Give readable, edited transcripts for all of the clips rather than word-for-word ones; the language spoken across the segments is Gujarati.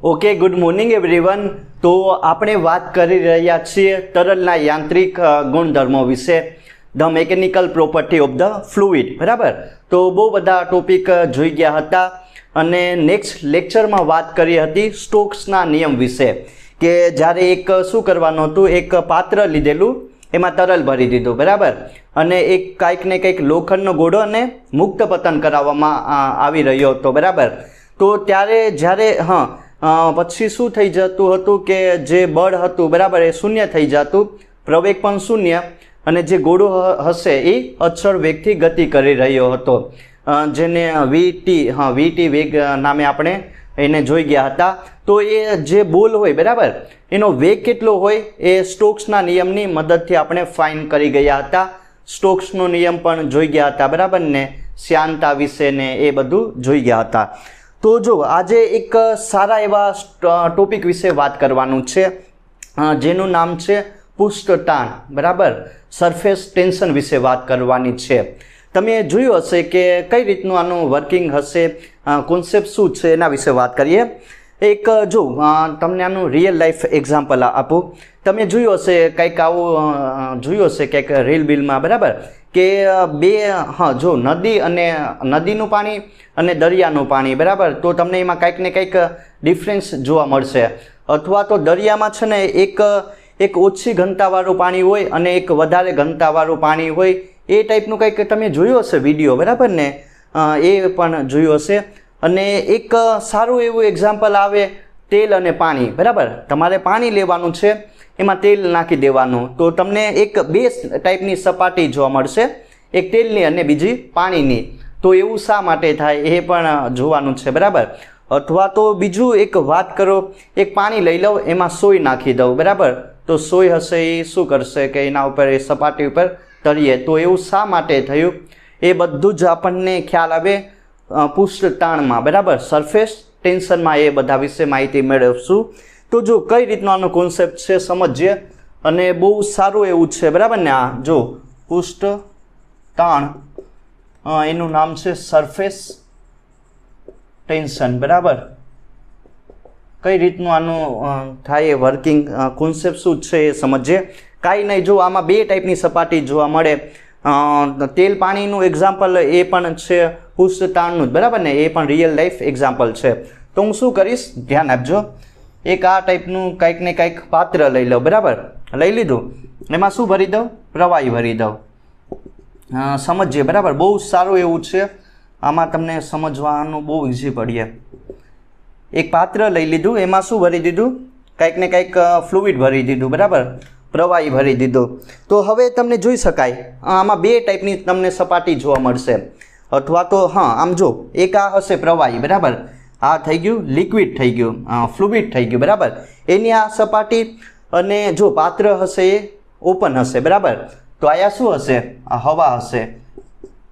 Okay, good morning everyone. તો આપણે વાત કરી રહ્યા છીએ તરલના યાંત્રિક ગુણધર્મો વિશે, the mechanical property of the fluid. બરાબર, તો બહુ બધા ટોપિક જોઈ ગયા હતા અને નેક્સ્ટ લેક્ચરમાં વાત કરી હતી સ્ટોક્સના નિયમ વિશે, કે જ્યારે એક શું કરવાનું હતું, એક પાત્ર લીધેલું, એમાં તરલ ભરી દીધું. બરાબર, અને એક કંઈક ને કંઈક લોખંડનો ગોળો અને મુક્ત પતન કરાવવામાં આવી રહ્યો હતો. બરાબર, તો ત્યારે જ્યારે પછી શું થઈ જતું હતું કે જે બળ હતું, બરાબર, એ શૂન્ય થઈ જતું, પ્રવેગ પણ શૂન્ય, અને જે ગોળો હશે એ અચળ વેગથી ગતિ કરી રહ્યો હતો, જેને વીટી વેગ નામે આપણે એને જોઈ ગયા હતા. તો એ જે બોલ હોય, બરાબર, એનો વેગ કેટલો હોય એ સ્ટોક્સના નિયમની મદદથી આપણે ફાઇન કરી ગયા હતા. સ્ટોક્સનો નિયમ પણ જોઈ ગયા હતા, બરાબર ને, શ્યાનતા વિશે ને એ બધું જોઈ ગયા હતા. તો જો આજે એક સારા એવા ટોપિક વિશે વાત કરવાનું છે, જેનું નામ છે પૃષ્ઠતાણ. બરાબર, સરફેસ ટેન્શન વિશે વાત કરવાની છે. તમે જોયું હશે કે કઈ રીતનું આનું વર્કિંગ હશે, કોન્સેપ્ટ શું છે એના વિશે વાત કરીએ. એક જો તમને આનું રિયલ લાઈફ એક્ઝામ્પલ આપું. તમે જોયું હશે કંઈક આવું જોયું હશે કંઈક રીલ બિલમાં, બરાબર, કે બે જો નદી અને નદીનું પાણી અને દરિયાનું પાણી, બરાબર, તો તમને એમાં કંઈક ને કંઈક ડિફરન્સ જોવા મળશે. અથવા તો દરિયામાં છે ને એક ઓછી ઘનતાવાળું પાણી હોય અને એક વધારે ઘનતાવાળું પાણી હોય, એ ટાઈપનું કંઈક તમે જોયું હશે વિડીયો, બરાબર ને, એ પણ જોયું હશે. અને એક સારું એવું એક્ઝામ્પલ આવે તેલ અને પાણી. બરાબર, તમારે પાણી લેવાનું છે, એમાં તેલ નાખી દેવાનું, તો તમને બે ટાઈપની સપાટી જોવા મળશે, એક તેલની અને બીજી પાણીની. તો એવું શા માટે થાય એ પણ જોવાનું છે. બરાબર, અથવા તો બીજું એક વાત કરો, એક પાણી લઈ લઉં, એમાં સોય નાખી દઉં, બરાબર, તો સોય હશે એ શું કરશે કે એના ઉપર એ સપાટી ઉપર તરીએ. તો એવું શા માટે થયું એ બધું જ આપણને ખ્યાલ આવે પૃષ્ઠતાણમાં. બરાબર, સરફેસ ટેન્શનમાં એ બધા વિશે માહિતી મેળવશું. તો જો કઈ રીતનો આનો કોન્સેપ્ટ છે સમજીએ, અને બહુ સારું એવું છે. બરાબર ને, આ જો પૃષ્ઠતાણ, એનું નામ છે સરફેસ ટેન્શન. બરાબર, કઈ રીતનું આનું થાય એ વર્કિંગ કોન્સેપ્ટ શું છે એ સમજીએ. કાંઈ નહીં, જો આમાં બે ટાઈપની સપાટી જોવા મળે. તેલ પાણીનું એક્ઝામ્પલ એ પણ છે, પૃષ્ઠતાણનું જ, બરાબર ને, એ પણ રિયલ લાઈફ એક્ઝામ્પલ છે. તો હું શું કરીશ, ધ્યાન આપજો. એક આ ટાઈપનું કંઈક ને કંઈક પાત્ર લઈ લો. બરાબર, લઈ લીધું, એમાં શું ભરી દઉં, પ્રવાહી ભરી દઉં. સમજીએ. બરાબર, બહુ સારું એવું છે, આમાં તમને સમજવાનું બહુ ઇઝી પડીએ. એક પાત્ર લઈ લીધું, એમાં શું ભરી દીધું, કંઈક ને કંઈક ફ્લુઇડ ભરી દીધું. બરાબર, પ્રવાહી ભરી દીધું. તો હવે તમને જોઈ શકાય આમાં બે ટાઈપની તમને સપાટી જોવા મળશે. અથવા તો આમ જો, એક આ હશે પ્રવાહી, બરાબર, આ થઈ ગયું લિક્વિડ, થઈ ગયું ફ્લુઇડ થઈ ગયું. બરાબર, એની આ સપાટી, અને જો પાત્ર હશે એ ઓપન હશે. બરાબર, તો આયા શું હશે, આ હવા હશે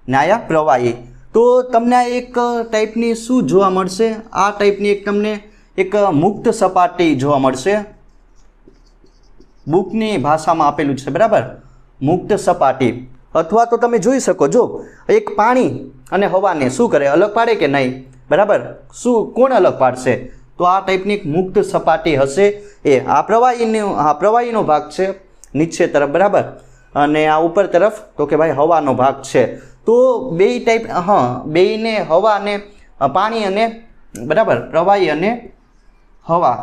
ને આયા પ્રવાહી. તો તમને આ એક ટાઈપની શું જોવા મળશે, આ ટાઈપની એક તમને એક મુક્ત સપાટી જોવા મળશે. બુકની ભાષામાં આપેલું છે. બરાબર, મુક્ત સપાટી. અથવા તો તમે જોઈ શકો, જો એક પાણી અને હવાને શું કરે, અલગ પાડે કે નહીં? બરાબર, શું કોણ અલગ પાડશે? તો આ ટાઈપની એક મુક્ત સપાટી હશે. એ આ પ્રવાહીનો ભાગ છે નીચે તરફ, બરાબર, અને આ ઉપર તરફ તો કે ભાઈ હવાનો ભાગ છે. તો બે ટાઈપ, બેયને હવા અને પાણી અને, બરાબર, પ્રવાહી અને હવા,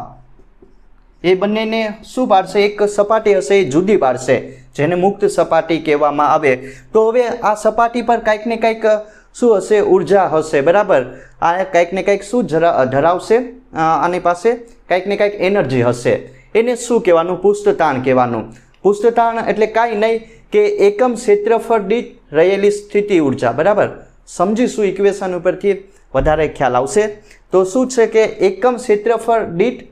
એ બંનેને શું પાડશે, એક સપાટી હશે એ જુદી પાડશે, જેને મુક્ત સપાટી કહેવામાં આવે. તો હવે આ સપાટી પર કંઈક ને કંઈક શું હશે, ઉર્જા હશે. બરાબર, આ કંઈક ને કંઈક શું ધરાવશે, આની પાસે કંઈક ને કંઈક એનર્જી હશે. એને શું કહેવાનું, પૃષ્ઠતાણ કહેવાનું. પૃષ્ઠતાણ એટલે કાંઈ નહીં કે એકમ ક્ષેત્રફળ દીઠ રહેલી સ્થિતિ ઉર્જા. બરાબર, સમજીશું ઇક્વેશન ઉપરથી વધારે ખ્યાલ આવશે. તો શું છે કે એકમ ક્ષેત્રફળ દીઠ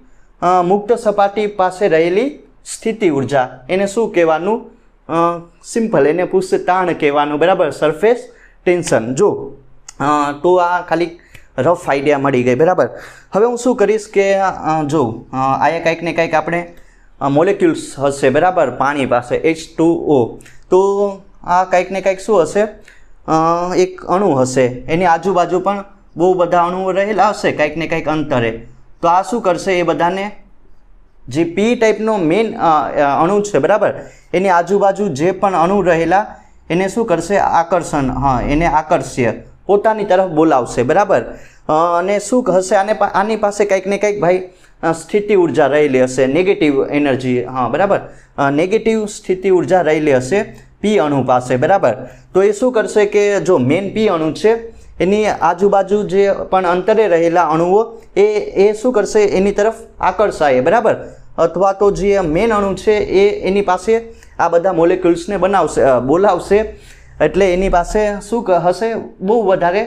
મુક્ત સપાટી પાસે રહેલી સ્થિતિ ઉર્જા, એને શું કહેવાનું, સિમ્પલ, એને પૃષ્ઠતાણ કહેવાનું. બરાબર, સરફેસ ટેન્શન. જો તો આ ખાલી રફ આઈડિયા મળી ગઈ. બરાબર, હવે હું શું કરીશ કે જો આયા કંઈક ને કંઈક આપણે મોલેક્યુલ્સ હશે. બરાબર, પાણી પાસે H2O. તો આ કંઈક ને કંઈક શું હશે, એક અણુ હશે, એની આજુબાજુ પણ બહુ બધા અણુઓ રહેલા હશે કંઈક ને કંઈક અંતરે. તો આ શું કરશે, એ બધાને જે પી ટાઈપનો મેઇન અણુ છે બરાબર, એની આજુબાજુ જે પણ અણુ રહેલા એને શું કરશે, આકર્ષણ, એને આકર્ષ્ય પોતાની તરફ બોલાવશે બરાબર. અને શું હશે, આની પાસે કંઈક ને કંઈક ભાઈ સ્થિતિ ઉર્જા રહેલી હશે, નેગેટિવ એનર્જી, બરાબર, નેગેટિવ સ્થિતિ ઉર્જા રહેલી હશે પી અણુ પાસે બરાબર. તો એ શું કરશે કે જો મેઇન પી અણુ છે એની આજુબાજુ જે પણ અંતરે રહેલા અણુઓ એ શું કરશે, એની તરફ આકર્ષાય બરાબર, અથવા તો જે મેઇન અણુ છે એની પાસે આ બધા મોલેક્યુલ્સને બોલાવશે, એટલે એની પાસે શું હશે, બહુ વધારે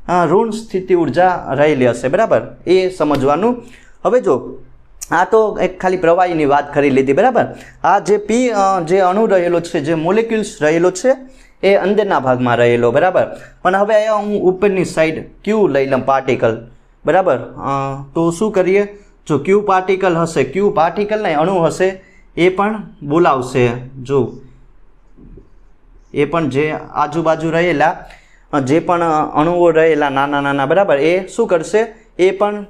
ઋણ સ્થિતિ ઉર્જા રહેલી હશે બરાબર, એ સમજવાનું. હવે જો આ તો એક ખાલી પ્રવાહીની વાત કરી લીધી બરાબર. આ જે પી જે અણુ રહેલો છે, જે મોલેક્યુલ્સ રહેલો છે એ અંદરના ભાગમાં રહેલો બરાબર. પણ હવે અહીંયા હું ઉપરની સાઈડ ક્યુ લઈ લઉં પાર્ટિકલ બરાબર. તો શું કરીએ, જો ક્યુ પાર્ટિકલ હશે, ક્યુ પાર્ટિકલ નહીં અણુ હશે, એ પણ બોલાવશે. જો એ પણ જે આજુબાજુ રહેલા જે પણ અણુઓ રહેલા નાના નાના બરાબર, એ શું કરશે, એ પણ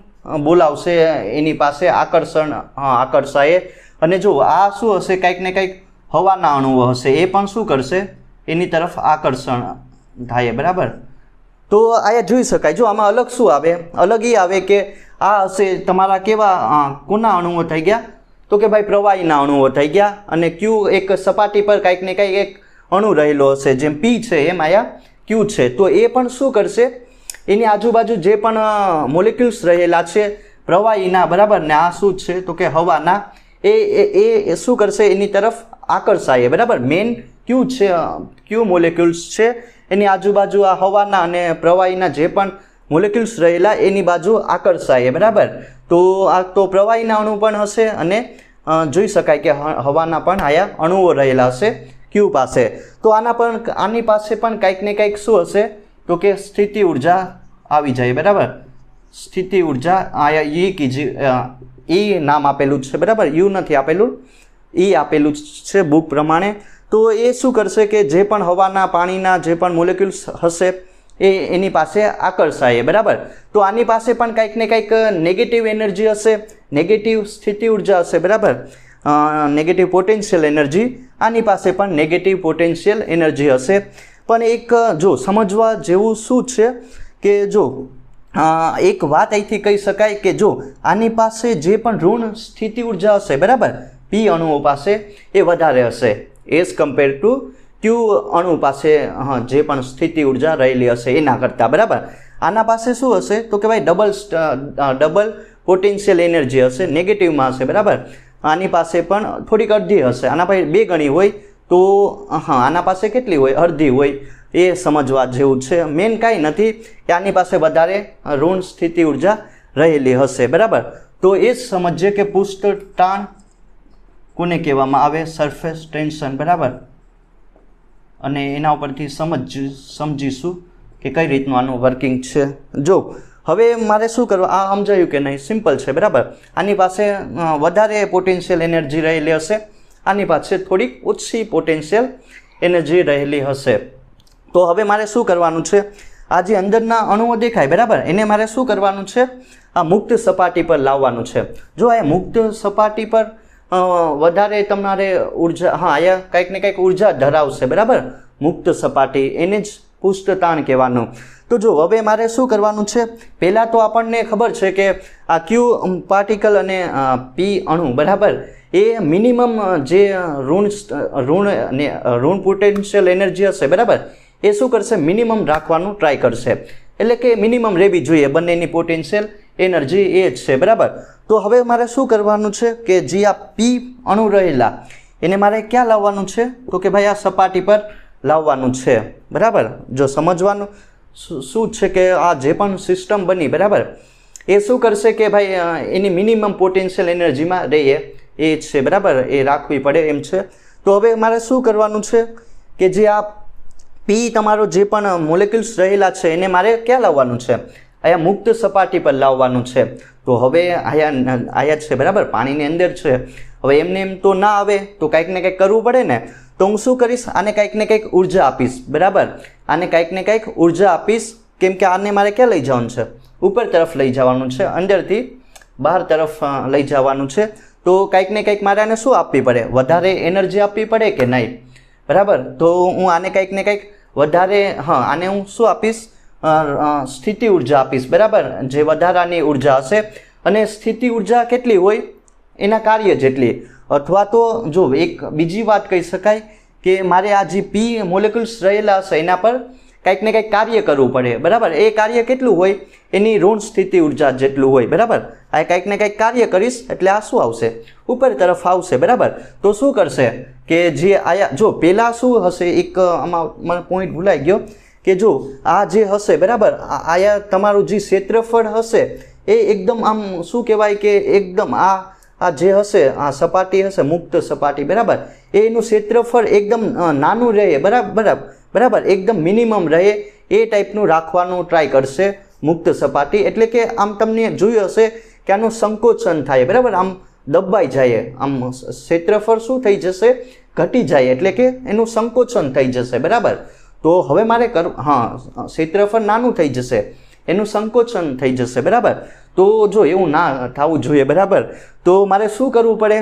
બોલાવશે એની પાસે આકર્ષાય. અને જો આ શું હશે, કંઈક ને કંઈક હવાના અણુઓ હશે, એ પણ શું કરશે, એની તરફ આકર્ષણ થાય બરાબર. તો અહીંયા જોઈ શકાય, જો આમાં અલગ શું આવે, અલગ એ આવે કે આ હશે તમારા કેવા કોના અણુઓ થઈ ગયા, તો કે ભાઈ પ્રવાહીના અણુઓ થઈ ગયા. અને ક્યુ એક સપાટી પર કંઈક ને કંઈક એક અણુ રહેલો હશે, જેમ પી છે એમ અહીંયા ક્યુ છે. તો એ પણ શું કરશે, એની આજુબાજુ જે પણ મોલેક્યુલ્સ રહેલા છે પ્રવાહીના બરાબર, ને આ શું છે તો કે હવાના, એ શું કરશે, એની તરફ આકર્ષાય બરાબર. મેઇન ક્યુ છે, ક્યુ મોલેક્યુલ્સ છે એની આજુબાજુ આ હવાના અને પ્રવાહીના જે પણ મોલેક્યુલ્સ રહેલા એની બાજુ આકર્ષાય બરાબર. તો આ તો પ્રવાહીના અણુ પણ હશે, અને જોઈ શકાય કે હવાના પણ આયા અણુઓ રહેલા હશે ક્યુ પાસે. તો આની પાસે પણ કંઈક ને કંઈક શું હશે, તો કે સ્થિતિ ઉર્જા આવી જાય બરાબર. સ્થિતિ ઉર્જા આયા ઈ નામ આપેલું છે બરાબર, યુ નથી આપેલું, ઈ આપેલું છે બુક પ્રમાણે. તો એ શું કરશે કે જે પણ હવાના પાણીના જે પણ મોલેક્યુલ્સ હશે એની પાસે આકર્ષાય બરાબર. તો આની પાસે પણ કંઈક ને કંઈક નેગેટિવ એનર્જી હશે, નેગેટિવ સ્થિતિ ઉર્જા હશે બરાબર, નેગેટિવ પોટેન્શિયલ એનર્જી. આની પાસે પણ નેગેટિવ પોટેન્શિયલ એનર્જી હશે. પણ એક જો સમજવા જેવું શું છે કે જો એક વાત અહીંથી કહી શકાય કે જો આની પાસે જે પણ ઋણ સ્થિતિ ઉર્જા હશે બરાબર, પી અણુઓ પાસે એ વધારે હશે એઝ કમ્પેર ટુ ક્યુ અણુ પાસે જે પણ સ્થિતિ ઉર્જા રહેલી હશે એના કરતાં બરાબર. આના પાસે શું હશે તો કે ભાઈ ડબલ પોટેન્શિયલ એનર્જી હશે, નેગેટિવમાં હશે બરાબર. આની પાસે પણ થોડીક અડધી હશે, આના પાસે 2 ગણી હોય તો આના પાસે કેટલી હોય, અડધી હોય. એ સમજવા જેવું છે. મેન કાંઈ નથી કે આની પાસે વધારે ઋણ સ્થિતિ ઉર્જા રહેલી હશે બરાબર. તો એ જ સમજીએ કે પૃષ્ઠ તાણ કોને કહેવામાં આવે, સરફેસ ટેન્શન બરાબર. અને એના ઉપરથી સમજીશું કે કઈ રીતનું આનું વર્કિંગ છે. જો હવે મારે શું કરવું, આ સમજાયું કે નહીં, સિમ્પલ છે બરાબર. આની પાસે વધારે પોટેન્શિયલ એનર્જી રહેલી હશે, આની પાસે થોડીક ઓછી પોટેન્શિયલ એનર્જી રહેલી હશે. તો હવે મારે શું કરવાનું છે, આ જે અંદરના અણુઓ દેખાય બરાબર, એને મારે શું કરવાનું છે, આ મુક્ત સપાટી પર લાવવાનું છે. જો આ મુક્ત સપાટી પર વધારે તમારે ઉર્જા, અહીંયા કંઈક ને કંઈક ઉર્જા ધરાવશે બરાબર, મુક્ત સપાટી, એને જ પૃષ્ઠતાણ કહેવાનું. તો જો હવે મારે શું કરવાનું છે, પહેલાં તો આપણને ખબર છે કે આ ક્યુ પાર્ટિકલ અને પી અણુ બરાબર, એ મિનિમમ જે ઋણ પોટેન્શિયલ એનર્જી હશે બરાબર, એ શું કરશે, મિનિમમ રાખવાનું ટ્રાય કરશે. એટલે કે મિનિમમ રહેવી જોઈએ, બંનેની પોટેન્શિયલ એનર્જી એ જ છે બરાબર. તો હવે મારે શું કરવાનું છે કે જે આ પી અણુ રહેલા એને મારે ક્યાં લાવવાનું છે, તો કે ભાઈ આ સપાટી પર લાવવાનું છે બરાબર. જો સમજવાનું શું છે કે આ જે પણ સિસ્ટમ બની બરાબર, એ શું કરશે કે ભાઈ એની મિનિમમ પોટેન્શિયલ એનર્જીમાં રહે એ છે બરાબર, એ રાખવી પડે એમ છે. તો હવે મારે શું કરવાનું છે કે જે આ પી તમારો જે પણ મોલેક્યુલ્સ રહેલા છે એને મારે ક્યાં લાવવાનું છે, અહીંયા મુક્ત સપાટી પર લાવવાનું છે. તો હવે આયા છે બરાબર, પાણીની અંદર છે. હવે એમને એમ તો ના આવે, તો કંઈક ને કંઈક કરવું પડે ને. તો હું શું કરીશ, આને કંઈક ને કંઈક ઉર્જા આપીશ બરાબર, આને કંઈક ને કંઈક ઉર્જા આપીશ. કેમ કે આને મારે ક્યાં લઈ જવાનું છે, ઉપર તરફ લઈ જવાનું છે, અંદરથી બહાર તરફ લઈ જવાનું છે, તો કંઈક ને કંઈક મારે આને શું આપવી પડે, વધારે એનર્જી આપવી પડે કે નહીં, બરાબર. તો હું આને કંઈક ને કંઈક વધારે, આને હું શું આપીશ, સ્થિતિ ઉર્જા આપીશ, બરાબર, જે વધારાની ઉર્જા હશે. અને સ્થિતિ ઉર્જા કેટલી હોય, એના કાર્ય જેટલી. અથવા તો જો એક બીજી વાત કહી શકાય કે મારે આ જે પી મોલેક્યુલ્સ રહેલા હશે એના પર કંઈક ને કંઈક કાર્ય કરવું પડે, બરાબર. એ કાર્ય કેટલું હોય, એની ઋણ સ્થિતિ ઉર્જા જેટલું હોય, બરાબર. આ કંઈક ને કંઈક કાર્ય કરીશ એટલે આ શું આવશે, ઉપર તરફ આવશે, બરાબર. તો શું કરશે કે જે આયા, જો પહેલાં શું હશે, એક આમાં મને પોઈન્ટ ભૂલાઈ ગયો કે જો આ જે હશે, બરાબર, આયા તમારું જે ક્ષેત્રફળ હશે એ એકદમ આમ શું કહેવાય કે એકદમ આ જે હશે, આ સપાટી હશે, મુક્ત સપાટી, બરાબર, એનું ક્ષેત્રફળ એકદમ નાનું રહે, બરાબર, એકદમ મિનિમમ રહે એ ટાઈપનું રાખવાનું ટ્રાય કરશે મુક્ત સપાટી. એટલે કે આમ તમને જોયું હશે કે આનું સંકોચન થાય, બરાબર, આમ દબાઈ જાય, આમ ક્ષેત્રફળ શું થઈ જશે, ઘટી જાય, એટલે કે એનું સંકોચન થઈ જશે, બરાબર. તો હવે મારે ક્ષેત્રફળ નાનું થઈ જશે, એનું સંકોચન થઈ જશે, બરાબર. તો જો એવું ના થવું જોઈએ, બરાબર. તો મારે શું કરવું પડે,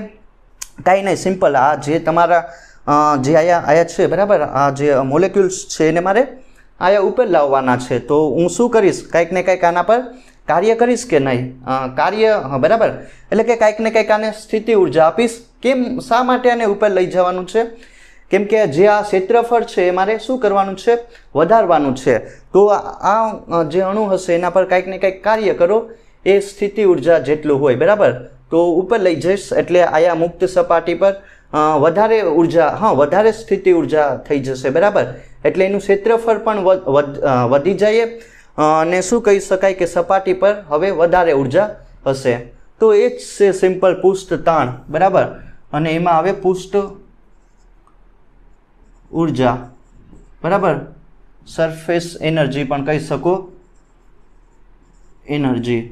કાંઈ નહીં, સિમ્પલ. આ જે તમારા જે આયા છે, બરાબર, આ જે મોલેક્યુલ્સ છે એને મારે આયા ઉપર લાવવાના છે. તો હું શું કરીશ, કંઈક ને કંઈક આના પર કાર્ય કરીશ કે નહીં, કાર્ય, બરાબર, એટલે કે કંઈક ને કંઈક આને સ્થિતિ ઉર્જા આપીશ. કેમ, શા માટે આને ઉપર લઈ જવાનું છે, કેમ કે જે આ ક્ષેત્રફળ છે એ મારે શું કરવાનું છે, વધારવાનું છે. તો આ જે અણુ હશે એના પર કંઈક ને કંઈક કાર્ય કરો, એ સ્થિતિ ઉર્જા જેટલું હોય, બરાબર. તો ઉપર લઈ જઈશ એટલે આયા મુક્ત સપાટી પર વધારે ઉર્જા, વધારે સ્થિતિ ઉર્જા થઈ જશે, બરાબર. એટલે એનું ક્ષેત્રફળ પણ વધી જાય અને શું કહી શકાય કે સપાટી પર હવે વધારે ઉર્જા હશે. તો એ જ છે સિમ્પલ પૃષ્ઠ તાણ, બરાબર. અને એમાં હવે પૃષ્ઠ ઉર્જા, બરાબર, સરફેસ એનર્જી પણ કહી શકો, એનર્જી,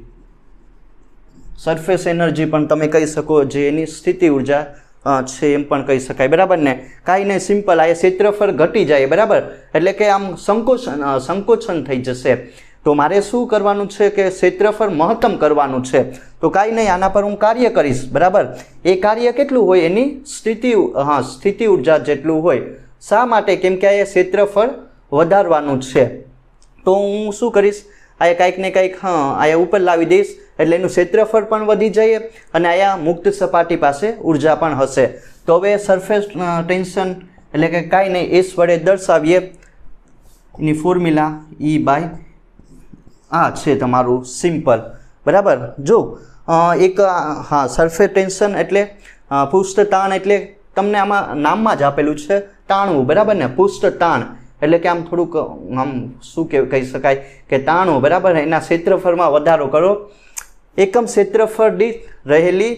સરફેસ એનર્જી પણ તમે કહી શકો, જે એની સ્થિતિ ઉર્જા છે એમ પણ કહી શકાય, બરાબર ને. કાંઈ નહીં, સિમ્પલ. આ ક્ષેત્રફળ ઘટી જાય, બરાબર, એટલે કે આમ સંકોચન થઈ જશે. તો મારે શું કરવાનું છે કે ક્ષેત્રફળ મહત્તમ કરવાનું છે. તો કાંઈ નહીં, આના પર હું કાર્ય કરીશ, બરાબર. એ કાર્ય કેટલું હોય, એની સ્થિતિ ઉર્જા જેટલું હોય. શા માટે, કેમ કે આ ક્ષેત્રફળ વધારવાનું છે. તો હું શું કરીશ, આ કંઈક ને કંઈક આયા ઉપર લાવી દઈશ એટલે એનું ક્ષેત્રફળ પણ વધી જાય અને આયા મુક્ત સપાટી પાસે ઉર્જા પણ હશે. તો હવે સરફેસ ટેન્શન એટલે કે કાંઈ નહીં, એસ વડે દર્શાવીએ, એની ફોર્મ્યુલા E/આ છે તમારું સિમ્પલ, બરાબર. જો એક સરફેસ ટેન્શન એટલે પૃષ્ઠ તાણ, એટલે તમને આમાં નામમાં જ આપેલું છે તાણવું, બરાબર ને. પૃષ્ઠ તાણ એટલે કે આમ થોડુંક આમ શું કહી શકાય કે તાણવું, બરાબર. એના ક્ષેત્રફળમાં વધારો કરો, એકમ ક્ષેત્રફળ દીઠ રહેલી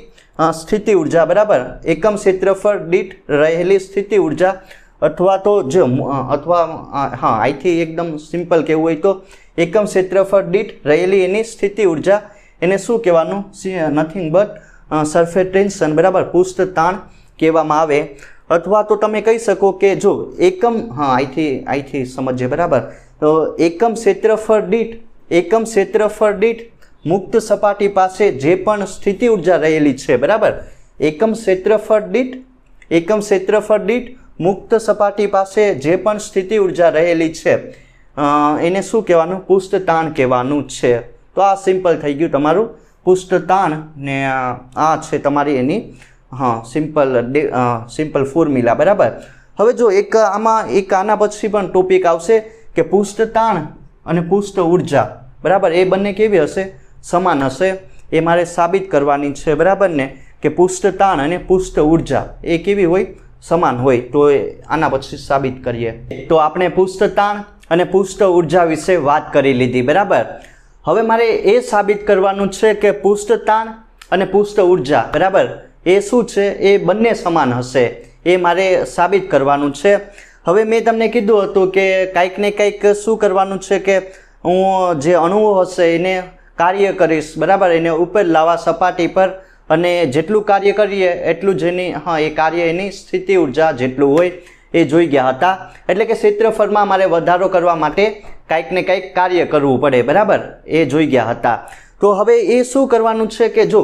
સ્થિતિ ઉર્જા, બરાબર. એકમ ક્ષેત્રફળ દીઠ રહેલી સ્થિતિ ઉર્જા, અથવા તો જો અહીંથી એકદમ સિમ્પલ કહેવું હોય તો એકમ ક્ષેત્રફળ દીઠ રહેલી એની સ્થિતિ ઉર્જા, એને શું કહેવાનું, નથિંગ બટ સરફેસ ટેન્શન, બરાબર, પૃષ્ઠ તાણ કહેવામાં આવે. અથવા તો તમે કહી શકો કે જો એકમ, અહીંથી સમજીએ, બરાબર. તો એકમ ક્ષેત્રફળ દીઠ મુક્ત સપાટી પાસે જે પણ સ્થિતિ ઉર્જા રહેલી છે, બરાબર. એકમ ક્ષેત્રફળ દીઠ મુક્ત સપાટી પાસે જે પણ સ્થિતિ ઉર્જા રહેલી છે એને શું કહેવાનું, પૃષ્ઠ તાણ કહેવાનું છે. તો આ સિમ્પલ થઈ ગયું તમારું પૃષ્ઠ તાણ, ને આ છે તમારી એની સિમ્પલ ફોર્મ્યુલા, બરાબર. હવે જો આના પછી પણ ટોપિક આવશે કે પૃષ્ઠ તાણ અને પૃષ્ઠ ઉર્જા, બરાબર, એ બંને કેવી હશે, સમાન હશે. એ મારે સાબિત કરવાની છે, બરાબર ને, કે પૃષ્ઠ તાણ અને પૃષ્ઠ ઉર્જા એ કેવી હોય, સમાન હોય. તો આના પછી સાબિત કરીએ. તો આપણે પૃષ્ઠ તાણ અને પૃષ્ઠ ઉર્જા વિશે વાત કરી લીધી, બરાબર. હવે મારે એ સાબિત કરવાનું છે કે પૃષ્ઠ તાણ અને પૃષ્ઠ ઉર્જા, બરાબર, એ શું છે, એ બંને સમાન હશે. એ મારે સાબિત કરવાનું છે. હવે મેં તમને કીધું હતું કે કંઈક ને કંઈક શું કરવાનું છે કે હું જે અણુઓ હશે એને કાર્ય કરીશ, બરાબર, એને ઉપર લાવવા સપાટી પર, અને જેટલું કાર્ય કરીએ એટલું જ એની એ કાર્ય એની સ્થિતિ ઉર્જા જેટલું હોય એ જોઈ ગયા હતા. એટલે કે ક્ષેત્રફળમાં મારે વધારો કરવા માટે કંઈક ને કંઈક કાર્ય કરવું પડે, બરાબર, એ જોઈ ગયા હતા. તો હવે એ શું કરવાનું છે કે જો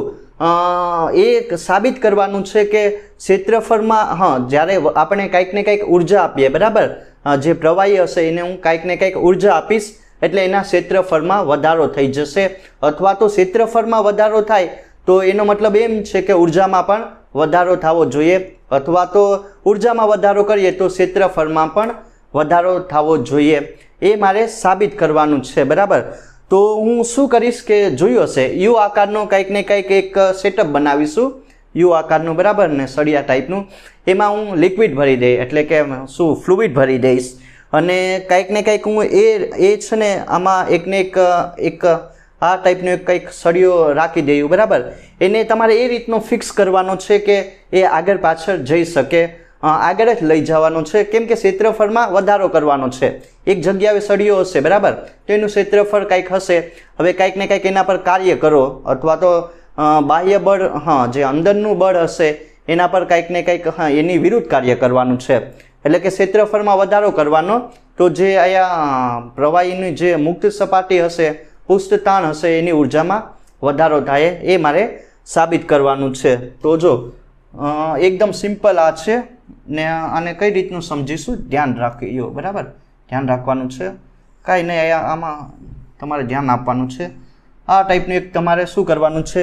એ સાબિત કરવાનું છે કે ક્ષેત્રફળમાં જ્યારે આપણે કંઈક ને કંઈક ઉર્જા આપીએ, બરાબર, જે પ્રવાહી હશે એને હું કંઈક ને કંઈક ઉર્જા આપીશ એટલે એના ક્ષેત્રફળમાં વધારો થઈ જશે, અથવા તો ક્ષેત્રફળમાં વધારો થાય તો એનો મતલબ એમ છે કે ઉર્જામાં પણ વધારો થવો જોઈએ, અથવા તો ઉર્જામાં વધારો કરીએ તો ક્ષેત્રફળમાં પણ વધારો થવો જોઈએ. એ મારે સાબિત કરવાનું છે, બરાબર. તો હું શું કરીશ કે જોયું હશે યુ આકારનો કંઈક ને કંઈક એક સેટઅપ બનાવીશું, યુ આકારનું, બરાબર ને, સળિયા ટાઈપનું. એમાં હું લિક્વિડ ભરી દઈ એટલે કે શું ફ્લુઇડ ભરી દઈશ, અને કંઈક ને કંઈક હું એ છે ને આમાં એકને એક આ ટાઈપનો કંઈક સળિયો રાખી દઉં, બરાબર. એને તમારે એ રીતનો ફિક્સ કરવાનો છે કે એ આગળ પાછળ જઈ શકે, આગળ જ લઈ જવાનો છે, કેમ કે ક્ષેત્રફળમાં વધારો કરવાનો છે. એક જગ્યાએ સળિયો હશે, બરાબર, તો એનું ક્ષેત્રફળ કંઈક હશે. હવે કંઈક ને કંઈક એના પર કાર્ય કરો, અથવા તો બાહ્ય બળ, જે અંદરનું બળ હશે એના પર કંઈક ને કંઈક એની વિરુદ્ધ કાર્ય કરવાનું છે, એટલે કે ક્ષેત્રફળમાં વધારો કરવાનો. તો જે અહીંયા પ્રવાહીની જે મુક્ત સપાટી હશે, પૃષ્ઠ તાણ હશે, એની ઉર્જામાં વધારો થાય, એ મારે સાબિત કરવાનું છે. તો જો એકદમ સિમ્પલ આ છે ને, આને કઈ રીતનું સમજીશું ધ્યાન રાખીએ, બરાબર, ધ્યાન રાખવાનું છે, કાંઈ નહીં, આમાં તમારે ધ્યાન આપવાનું છે. આ ટાઈપનું એક તમારે શું કરવાનું છે,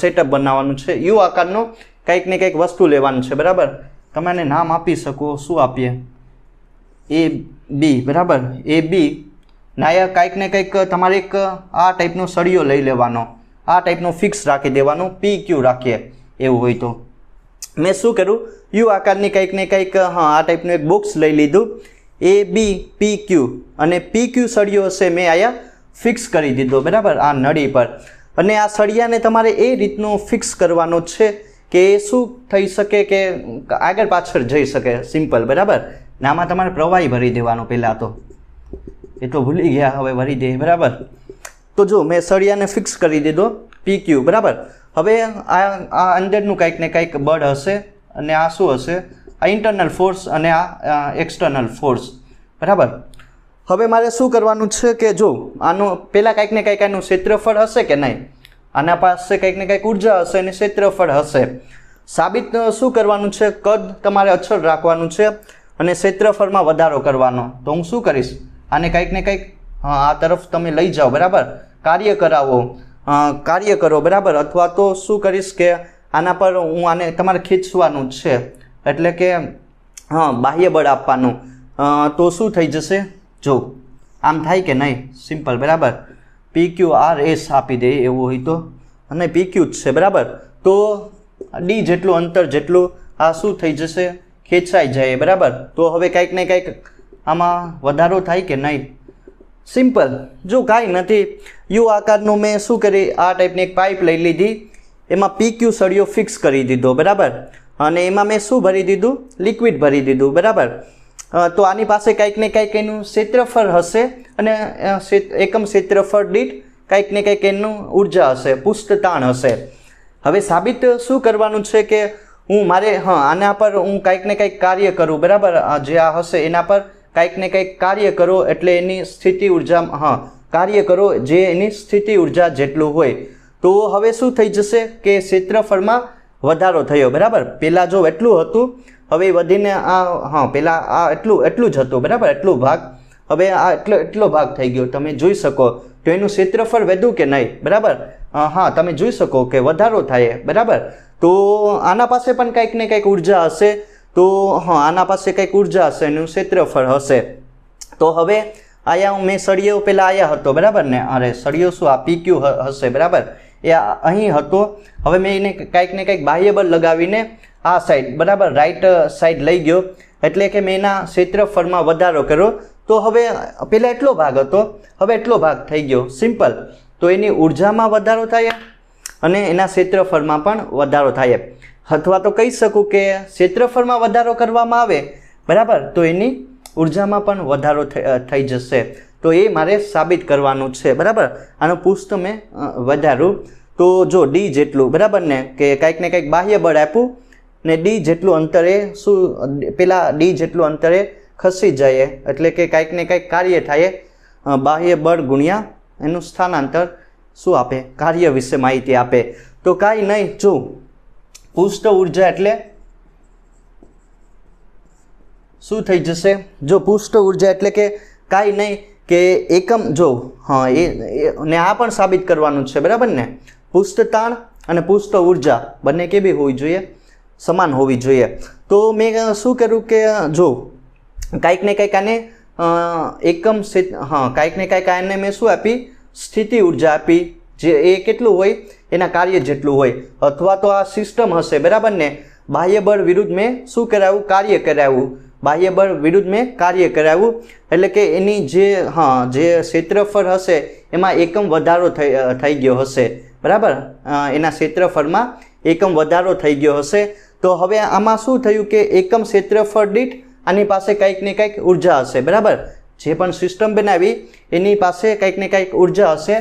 સેટઅપ બનાવવાનું છે. યુ આકારનો કંઈક ને કંઈક વસ્તુ લેવાનું છે, બરાબર. તમે એને નામ આપી શકો, શું આપીએ, એ બી, બરાબર, એ બી ના, કંઈક ને કંઈક તમારે એક આ ટાઈપનો સળિયો લઈ લેવાનો, આ ટાઈપનો ફિક્સ રાખી દેવાનો, પી ક્યુ રાખીએ એવું હોય તો. મેં શું કર્યું, યુ આકારની કંઈક ને કંઈક આ ટાઈપનું એક બોક્સ લઈ લીધું, એ બી પી ક્યુ, અને પી ક્યુ સળિયો હશે મેં અહીંયા ફિક્સ કરી દીધો, બરાબર, આ નળી પર. અને આ સળિયાને તમારે એ રીતનો ફિક્સ કરવાનો છે કે એ શું થઈ શકે કે આગળ પાછળ જઈ શકે, સિમ્પલ, બરાબર. ને આમાં તમારે પ્રવાહી ભરી દેવાનો, પહેલાં તો એ તો ભૂલી ગયા, હવે ભરી દે, બરાબર. તો જો મેં સળિયાને ફિક્સ કરી દીધો પી ક્યુ, બરાબર. હવે આ અંદરનું કંઈક ને કંઈક બળ હશે, અને આ શું હશે, આ ઇન્ટરનલ ફોર્સ અને આ એક્સટર્નલ ફોર્સ, બરાબર. હવે મારે શું કરવાનું છે કે જો આનું પહેલાં કંઈક ને કંઈક આનું ક્ષેત્રફળ હશે કે નહીં, આના પાસે કંઈક ને કંઈક ઉર્જા હશે અને ક્ષેત્રફળ હશે. સાબિત શું કરવાનું છે, કદ તમારે અચળ રાખવાનું છે અને ક્ષેત્રફળમાં વધારો કરવાનો. તો હું શું કરીશ, આને કંઈક ને કંઈક આ તરફ તમે લઈ જાઓ, બરાબર, કાર્ય કરાવો, કાર્ય કરો, બરાબર. અથવા તો શું કરીશ કે આના પર હું આને તમારે ખીચવાનું છે, એટલે કે બાહ્ય બળ આપવાનું. તો શું થઈ જશે, જો આમ થાય કે નહીં, સિમ્પલ, બરાબર. પી ક્યુ આર એસ આપી દે એવું હોય તો, અને પી ક્યુ જ છે, બરાબર. તો ડી જેટલું અંતર જેટલું આ શું થઈ જશે, ખેંચાઈ જાય, બરાબર. તો હવે કંઈક ને કંઈક આમાં વધારો થાય કે નહીં, સિમ્પલ. જો કાંઈ નથી, યુ આકારનું મેં શું કરી, આ ટાઈપની એક પાઇપ લઈ લીધી, એમાં પી ક્યુ સળિયો ફિક્સ કરી દીધો, બરાબર. અને એમાં મેં શું ભરી દીધું, લિક્વિડ ભરી દીધું, બરાબર. તો આની પાસે કંઈક ને કંઈક એનું ક્ષેત્રફળ હશે, અને એકમ ક્ષેત્રફળ દીઠ કંઈક ને કંઈક એનું ઉર્જા હશે, પૃષ્ઠ તાણ હશે. હવે સાબિત શું કરવાનું છે કે હું મારે આના પર હું કંઈક ને કંઈક કાર્ય કરું, બરાબર. જે આ હશે એના પર કંઈક ને કંઈક કાર્ય કરો, એટલે એની સ્થિતિ ઉર્જા કાર્ય કરો જે એની સ્થિતિ ઉર્જા જેટલું હોય. તો હવે શું થઈ જશે કે ક્ષેત્રફળમાં વધારો થયો, બરાબર. પહેલાં જો એટલું હતું, હવે વધીને પહેલાં આ એટલું જ હતું, બરાબર, એટલું ભાગ, હવે આ એટલો ભાગ થઈ ગયો, તમે જોઈ શકો. તો એનું ક્ષેત્રફળ વધ્યું કે નહીં, બરાબર. તમે જોઈ શકો કે વધારો થાય, બરાબર. તો આના પાસે પણ કંઈક ને કંઈક ઉર્જા હશે, તો આના પાસે કંઈક ઉર્જા હશે, એનું ક્ષેત્રફળ હશે. તો હવે આયા મેં સળિયો પહેલાં આયા હતો, બરાબર ને, અરે સળિયો શું, આ પી ક્યુ હશે, બરાબર, એ અહીં હતો. હવે મેં એને કંઈક ને કંઈક બાહ્ય બળ લગાવીને આ સાઈડ, બરાબર, રાઈટ સાઈડ લઈ ગયો, એટલે કે મેં એના ક્ષેત્રફળમાં વધારો કર્યો. તો હવે પહેલાં એટલો ભાગ હતો, હવે એટલો ભાગ થઈ ગયો, સિમ્પલ. તો એની ઉર્જામાં વધારો થાય અને એના ક્ષેત્રફળમાં પણ વધારો થાય, અથવા તો કહી શકું કે ક્ષેત્રફળમાં વધારો કરવામાં આવે, બરાબર, તો એની ઉર્જામાં પણ વધારો થઈ જશે. તો એ મારે સાબિત કરવાનું છે, બરાબર. આનું પૃષ્ઠ મેં વધારું તો જો ડી જેટલું, બરાબર ને, કે કંઈક ને કંઈક બાહ્ય બળ આપ્યું ને ડી જેટલું અંતરે શું, પેલા ડી જેટલું અંતરે ખસી જાય, એટલે કે કંઈક ને કંઈક કાર્ય થાય, બાહ્ય બળ ગુણ્યા એનું સ્થાનાંતર શું આપે? કાર્ય વિશે માહિતી આપે. તો કાંઈ નહીં, જો પૃષ્ઠ ઉર્જા એટલે શું થઈ જશે? જો પૃષ્ઠ ઉર્જા એટલે કે કાંઈ નહીં કે એકમ, જો હા ને આ પણ સાબિત કરવાનું છે, બરાબર ને? પૃષ્ઠ તાણ અને પૃષ્ઠ ઉર્જા બંને કેવી હોવી જોઈએ? સમાન હોવી જોઈએ. તો મેં શું કર્યું કે જો કાંઈક ને કાંઈક આને એકમ કાંઈક ને કાંઈક આને મેં શું આપી? સ્થિતિ ઉર્જા આપી, જે એ કેટલું હોય? એના કાર્ય જેટલું હોય. અથવા તો આ સિસ્ટમ હશે, બરાબર ને? બાહ્ય બળ વિરુદ્ધ મેં શું કરાવ્યું? કાર્ય કરાવ્યું. બાહ્ય બળ વિરુદ્ધ મેં કાર્ય કરાવ્યું, એટલે કે એની જે ક્ષેત્રફળ હશે એમાં એકમ વધારો થઈ ગયો હશે, બરાબર? એના ક્ષેત્રફળમાં એકમ વધારો થઈ ગયો હશે. તો હવે આમાં શું થયું કે એકમ ક્ષેત્રફળ દીઠ આની પાસે કંઈક ને કંઈક ઉર્જા હશે, બરાબર? જે પણ સિસ્ટમ બનાવી એની પાસે કંઈક ને કંઈક ઉર્જા હશે.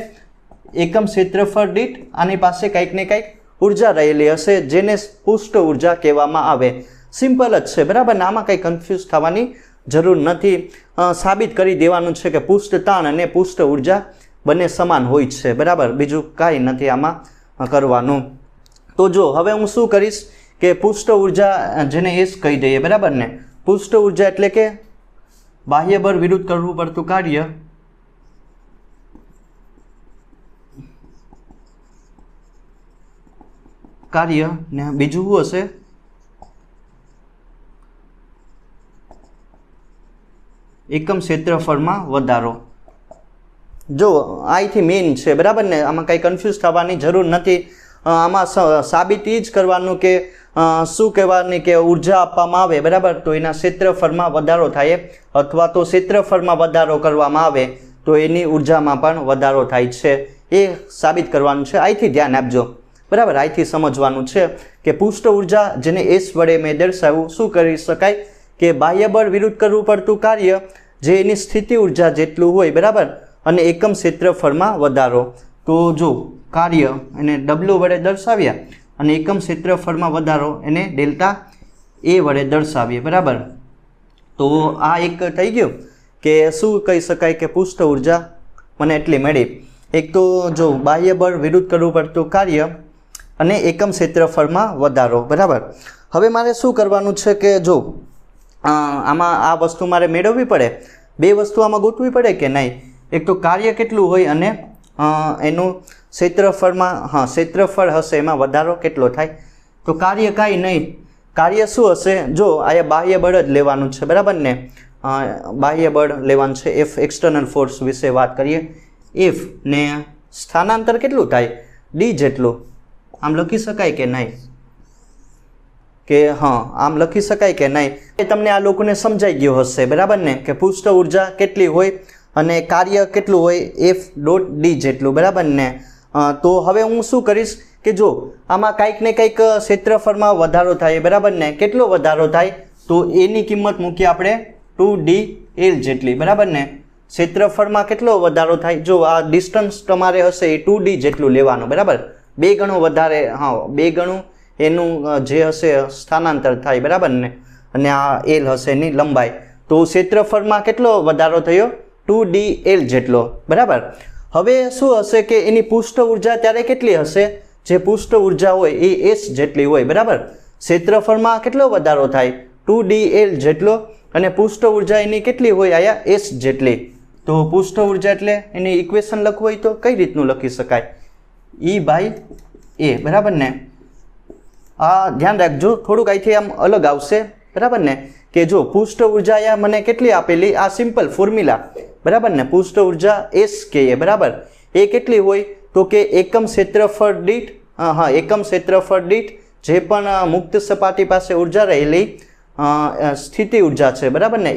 એકમ ક્ષેત્રફળ દીઠ આની પાસે કંઈક ને કંઈક ઉર્જા રહેલી હશે, જેને પૃષ્ઠ ઉર્જા કહેવામાં આવે. સિમ્પલ જ છે, બરાબર ને? આમાં કંઈ કન્ફ્યુઝ થવાની જરૂર નથી. સાબિત કરી દેવાનું છે કે પૃષ્ઠ તાણ અને પૃષ્ઠ ઉર્જા બંને સમાન હોય છે, બરાબર? બીજું કાંઈ નથી આમાં કરવાનું. તો જો હવે હું શું કરીશ કે પૃષ્ઠ ઉર્જા, જેને એસ કહી દઈએ, બરાબર ને? પૃષ્ઠ ઉર્જા એટલે કે બાહ્ય બળ વિરુદ્ધ કરવું પડતું કાર્ય ને બીજું શું હશે? એકમ ક્ષેત્રફળમાં વધારો. જો અહીંથી મેઇન છે, બરાબર ને? આમાં કંઈ કન્ફ્યુઝ થવાની જરૂર નથી. આમાં સાબિત એ જ કરવાનું કે શું કહેવાની કે ઉર્જા આપવામાં આવે, બરાબર? તો એના ક્ષેત્રફળમાં વધારો થાય, અથવા તો ક્ષેત્રફળમાં વધારો કરવામાં આવે તો એની ઉર્જામાં પણ વધારો થાય છે. એ સાબિત કરવાનું છે. અહીંથી ધ્યાન આપજો, બરાબર? અહીંથી સમજવાનું છે કે પૃષ્ઠ ઉર્જા, જેને એસ વડે મેં દર્શાવ્યું, શું કરી શકાય કે બાહ્ય બળ વિરુદ્ધ કરવું પડતું કાર્ય જે એની સ્થિતિ ઉર્જા જેટલું હોય, બરાબર? અને એકમ ક્ષેત્રફળમાં વધારો. તો જો કાર્ય એને ડબલ્યુ વડે દર્શાવ્યા અને એકમ ક્ષેત્રફળમાં વધારો એને ડેલ્ટા એ વડે દર્શાવીએ, બરાબર? તો આ એક થઈ ગયું કે શું કહી શકાય કે પૃષ્ઠ ઉર્જા મને એટલી મળી. એક તો જો બાહ્ય બળ વિરુદ્ધ કરવું પડતું કાર્ય અને એકમ ક્ષેત્રફળમાં વધારો, બરાબર? હવે મારે શું કરવાનું છે કે જો આમાં આ વસ્તુ મારે મેળવવી પડે. બે વસ્તુ આમાં ગોતવી પડે કે નહીં? એક તો કાર્ય કેટલું હોય અને એનું ક્ષેત્રફળમાં ક્ષેત્રફળ હશે એમાં વધારો કેટલો થાય. તો કાર્ય કાંઈ નહીં, કાર્ય શું હશે? જો અહીંયા બાહ્ય બળ જ લેવાનું છે, બરાબર ને? બાહ્ય બળ લેવાનું છે. એફ એક્સટર્નલ ફોર્સ વિશે વાત કરીએ. એફ ને સ્થાનાંતર કેટલું થાય? ડી જેટલું. આમ લખી શકાય કે નહીં? કે આમ લખી શકાય કે નહીં? એ તમને આ લોકોને સમજાઈ ગયો હશે, બરાબર ને? કે પૃષ્ઠ ઉર્જા કેટલી હોય અને કાર્ય કેટલું હોય? એફ ડોટ ડી જેટલું, બરાબર ને? તો હવે હું શું કરીશ કે જો આમાં કંઈક ને કંઈક ક્ષેત્રફળમાં વધારો થાય, બરાબર ને? કેટલો વધારો થાય? તો એની કિંમત મૂકીએ આપણે 2dl જેટલી, બરાબર ને? ક્ષેત્રફળમાં કેટલો વધારો થાય? જો આ ડિસ્ટન્સ તમારે હશે એ 2d જેટલું લેવાનું, બરાબર? 2 ગણું વધારે, 2 ગણું એનું જે હશે સ્થાનાંતર થાય, બરાબર ને? અને આ એલ હશે એની લંબાઈ. તો ક્ષેત્રફળમાં કેટલો વધારો થયો? 2dl જેટલો, બરાબર? હવે શું હશે કે એની પૃષ્ઠ ઉર્જા ત્યારે કેટલી હશે? જે પૃષ્ઠ ઉર્જા હોય એ એસ જેટલી હોય, બરાબર? ક્ષેત્રફળમાં કેટલો વધારો થાય? 2dl જેટલો. અને પૃષ્ઠ ઉર્જા એની કેટલી હોય? આયા એસ જેટલી. તો પૃષ્ઠ ઉર્જા એટલે એની ઇક્વેશન લખવું હોય તો કઈ રીતનું લખી શકાય? E/A, બરાબર ને? આ ધ્યાન રાખજો, થોડુંક અહીંથી આમ અલગ આવશે, બરાબર ને? કે જો પૃષ્ઠ ઉર્જા અહીંયા મને કેટલી આપેલી? આ સિમ્પલ ફોર્મ્યુલા, બરાબર ને? પૃષ્ઠ ઉર્જા એસ કહીએ, બરાબર? એ કેટલી હોય? તો કે એકમ ક્ષેત્રફળ દીઠ એકમ ક્ષેત્રફળ દીઠ જે પણ મુક્ત સપાટી પાસે ઉર્જા રહેલી સ્થિતિ ઉર્જા છે, બરાબર ને?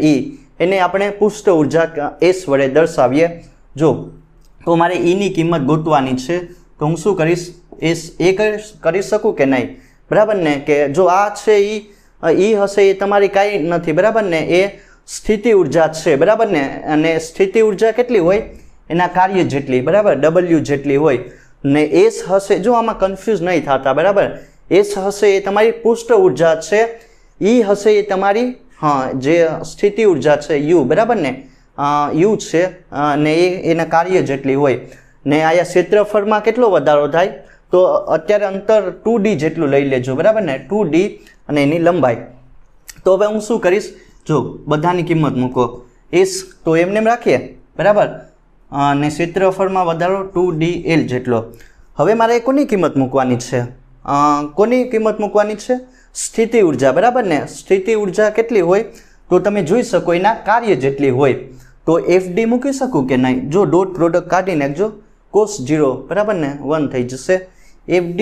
એને આપણે પૃષ્ઠ ઉર્જા એસ વડે દર્શાવીએ. જો તો મારે ઈની કિંમત ગોતવાની છે, તો હું શું કરીશ? એસ એ કરી શકું કે નહીં? બરાબર ને? કે જો આ છે ઈ હશે એ તમારી કાંઈ નથી, બરાબર ને? એ સ્થિતિ ઉર્જા છે, બરાબર ને? અને સ્થિતિ ઉર્જા કેટલી હોય? એના કાર્ય જેટલી, બરાબર? ડબલ્યુ જેટલી હોય. ને એસ હશે, જો આમાં કન્ફ્યુઝ નહીં થતા, બરાબર? એસ હશે એ તમારી પૃષ્ઠ ઉર્જા છે, ઈ હશે એ તમારી જે સ્થિતિ ઉર્જા છે યુ, બરાબર ને? યુ છે અને એના કાર્ય જેટલી હોય. ને આયા ક્ષેત્રફળમાં કેટલો વધારો થાય તો અત્યારે અંતર 2D જેટલું લઈ લેજો બરાબર ને 2D અને એની લંબાઈ. તો હવે હું શું કરીશ જો બધાની કિંમત મૂકો s તો એમને એમ રાખીએ બરાબર અને ક્ષેત્રફળમાં વધારો 2DL જેટલો. હવે મારે કોની કિંમત મૂકવાની છે કોની કિંમત મૂકવાની છે સ્થિતિ ઉર્જા બરાબર ને સ્થિતિ ઉર્જા કેટલી હોય તો તમે જોઈ શકો એના કાર્ય જેટલી હોય તો FD મૂકી શકું કે નહીં જો ડોટ પ્રોડક્ટ કાઢી નાખજો cos 0 બરાબર ને 1 થઈ જશે FD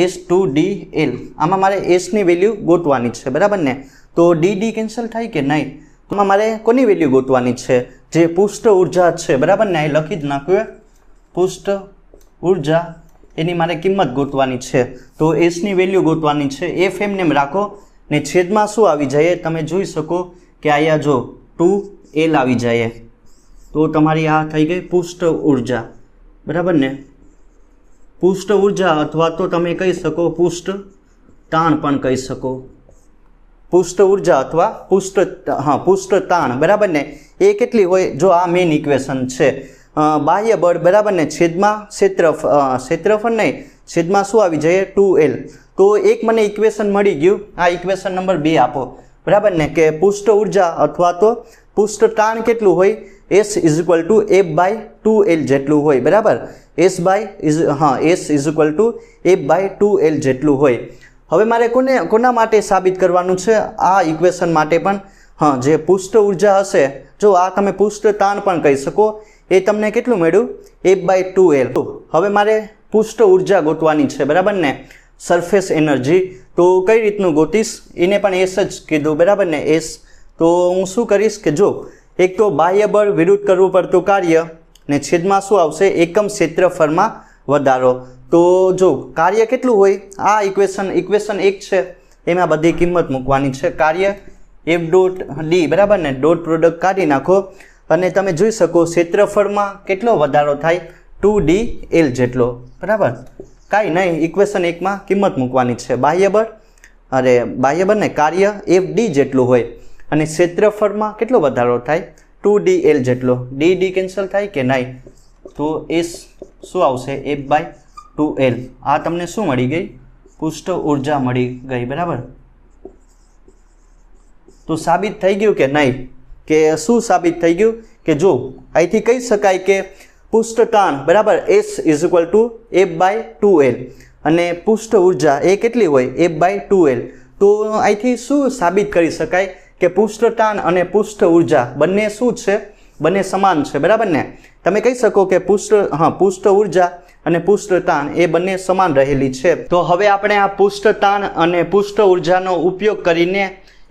S2DL આમાં મારે S ની વેલ્યુ ગોતવાની છે બરાબર ને તો DD કેન્સલ થાય કે નહીં તો આમાં મારે કોની વેલ્યુ ગોતવાની છે જે પૃષ્ઠ ઉર્જા છે બરાબર ને એ લખી જ નાખ્યું પૃષ્ઠ ઉર્જા એની મારે કિંમત ગોતવાની છે તો S ની વેલ્યુ ગોતવાની છે F એમને રાખો ને છેદમાં શું આવી જાય તમે જોઈ શકો કે અહીંયા જો 2L આવી જાય તો તમારી આ થઈ ગઈ પૃષ્ઠ ઉર્જા બરાબર ને પૃષ્ઠ ઉર્જા અથવા તો તમે કહી શકો પૃષ્ઠ તાણ પણ કહી શકો પૃષ્ઠ ઉર્જા અથવા પૃષ્ઠ તાણ બરાબર ને એ કેટલી હોય જો આ મેઇન ઇક્વેશન છે બાહ્ય બળ બરાબર ને છેદમાં ક્ષેત્રફળ નહીં છેદમાં શું આવી જાય 2L તો એક મને ઇક્વેશન મળી ગયું આ ઇક્વેશન નંબર 2 આપો બરાબર ને કે પૃષ્ઠ ઉર્જા અથવા તો પૃષ્ઠ તાણ કેટલું હોય S = F/2L જેટલું હોય બરાબર S = F/2L જેટલું હોય. હવે મારે કોના માટે સાબિત કરવાનું છે આ ઇક્વેશન માટે પણ જે પૃષ્ઠ ઉર્જા હશે જો આ તમે પૃષ્ઠ તાણ પણ કહી શકો એ તમને કેટલું મળ્યું F/2L. હવે મારે પૃષ્ઠ ઉર્જા ગોતવાની છે બરાબર ને સરફેસ એનર્જી તો કઈ રીતનું ગોતીશ એને પણ S જ કીધું બરાબર ને S તો હું શું કરીશ કે જો એક તો બાહ્ય બળ વિરુદ્ધ કરવું પડતું કાર્ય ને છેદમાં શું આવશે એકમ ક્ષેત્રફળમાં વધારો તો જો કાર્ય કેટલું હોય આ ઇક્વેશન 1 છે એમાં બધી કિંમત મૂકવાની છે કાર્ય F.D બરાબર ને ડોટ પ્રોડક્ટ કાઢી નાખો અને તમે જોઈ શકો ક્ષેત્રફળમાં કેટલો વધારો થાય 2DL જેટલો બરાબર કાંઈ નહીં ઇક્વેશન 1 માં કિંમત મૂકવાની છે બાહ્ય બળ ને કાર્ય FD જેટલું હોય અને ક્ષેત્રફળમાં કેટલો વધારો થાય 2DL જેટલો DD કેન્સલ થાય કે નહીં તો S શું આવશે F/2L આ તમને શું મળી ગઈ પૃષ્ઠ ઉર્જા મળી ગઈ બરાબર. તો સાબિત થઈ ગયું કે નહીં કે શું સાબિત થઈ ગયું કે જો અહીંથી કહી શકાય કે પૃષ્ઠ તાણ બરાબર S = F/2L અને પૃષ્ઠ ઉર્જા એ કેટલી હોય F/2L તો અહીંથી શું સાબિત કરી શકાય કે પૃષ્ઠ તાણ અને પૃષ્ઠ ઉર્જા બંને શું છે બંને સમાન છે બરાબર ને તમે કહી શકો કે પૃષ્ઠ ઉર્જા અને પૃષ્ઠ તાણ એ બંને સમાન રહેલી છે. તો હવે આપણે આ પૃષ્ઠ તાણ અને પૃષ્ઠ ઉર્જાનો ઉપયોગ કરીને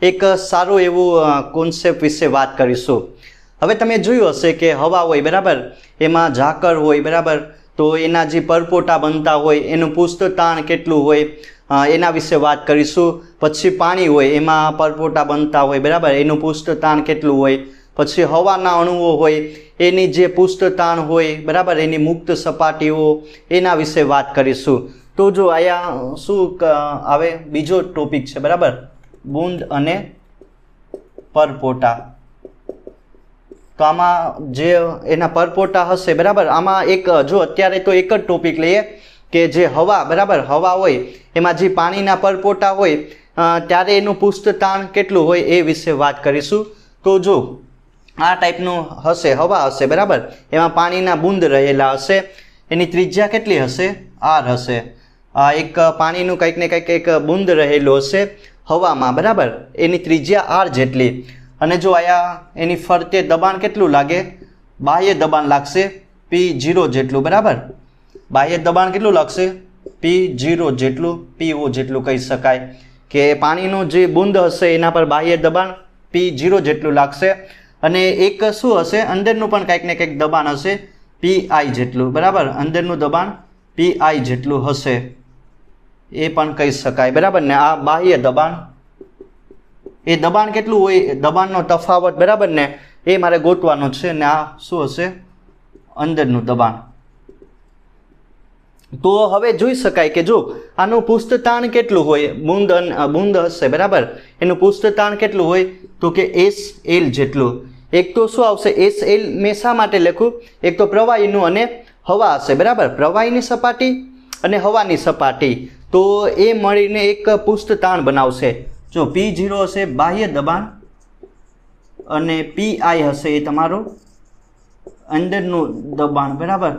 એક સારો એવું કોન્સેપ્ટ વિશે વાત કરીશું. હવે તમે જોયું હશે કે હવા હોય બરાબર એમાં ઝાકળ હોય બરાબર તો એના જે પરપોટા બનતા હોય એનું પૃષ્ઠ તાણ કેટલું હોય એના વિશે વાત કરીશું. પછી પાણી હોય એમાં પરપોટા બનતા હોય બરાબર એનું પૃષ્ઠ તાણ કેટલું હોય. પછી હવાના અણુઓ હોય એની જે પૃષ્ઠ તાણ હોય બરાબર એની મુક્ત સપાટીઓ એના વિશે વાત કરીશું. તો જો અહીંયા શું આવે બીજો ટોપિક છે બરાબર બૂંદ અને પરપોટા. તો આમાં જે એના પરપોટા હશે બરાબર આમાં એક જો અત્યારે તો એક જ ટોપિક લઈએ કે જે હવા બરાબર હવા હોય એમાં જે પાણીના પરપોટા હોય ત્યારે એનું પૃષ્ઠ તાણ કેટલું હોય એ વિશે વાત કરીશું. તો જો આ ટાઈપનું હશે હવા હશે બરાબર એમાં પાણીના બૂંદ રહેલા હશે એની ત્રિજ્યા કેટલી હશે R હશે એક પાણીનું કંઈક ને કંઈક એક બૂંદ રહેલું હશે હવામાં બરાબર એની ત્રિજ્યા R જેટલી અને જો આયા એની ફરતે દબાણ કેટલું લાગે બાહ્ય દબાણ લાગશે P0 જેટલું બરાબર બાહ્ય દબાણ કેટલું લાગશે P0 જેટલું PO જેટલું કહી શકાય કે પાણીનું જે બૂંદ હશે એના પર બાહ્ય દબાણ P0 જેટલું લાગશે અને એક શું હશે અંદરનું પણ કંઈક ને કંઈક દબાણ હશે PI જેટલું બરાબર અંદરનું દબાણ PI જેટલું હશે એ પણ કહી શકાય બરાબર ને આ બાહ્ય દબાણ એ દબાણ કેટલું હોય દબાણનો તફાવત બરાબર ને એ મારે ગોતવાનો છે ને આ શું હશે અંદરનું દબાણ. તો હવે જોઈ શકાય કે જો આનું પૃષ્ઠ તાણ કેટલું હોય બૂંદ હશે બરાબર એનું પૃષ્ઠ તાણ કેટલું હોય તો કે SL જેટલું. એક તો શું આવશે SL મેં શા માટે લખું એક તો પ્રવાહીનું અને હવા હશે, બરાબર, પ્રવાહીની સપાટી અને હવાની સપાટી, તો એ મળીને એક પૃષ્ઠ તાણ બનાવશે. જો P0 હશે બાહ્ય દબાણ અને PI હશે એ તમારું અંદરનું દબાણ, બરાબર.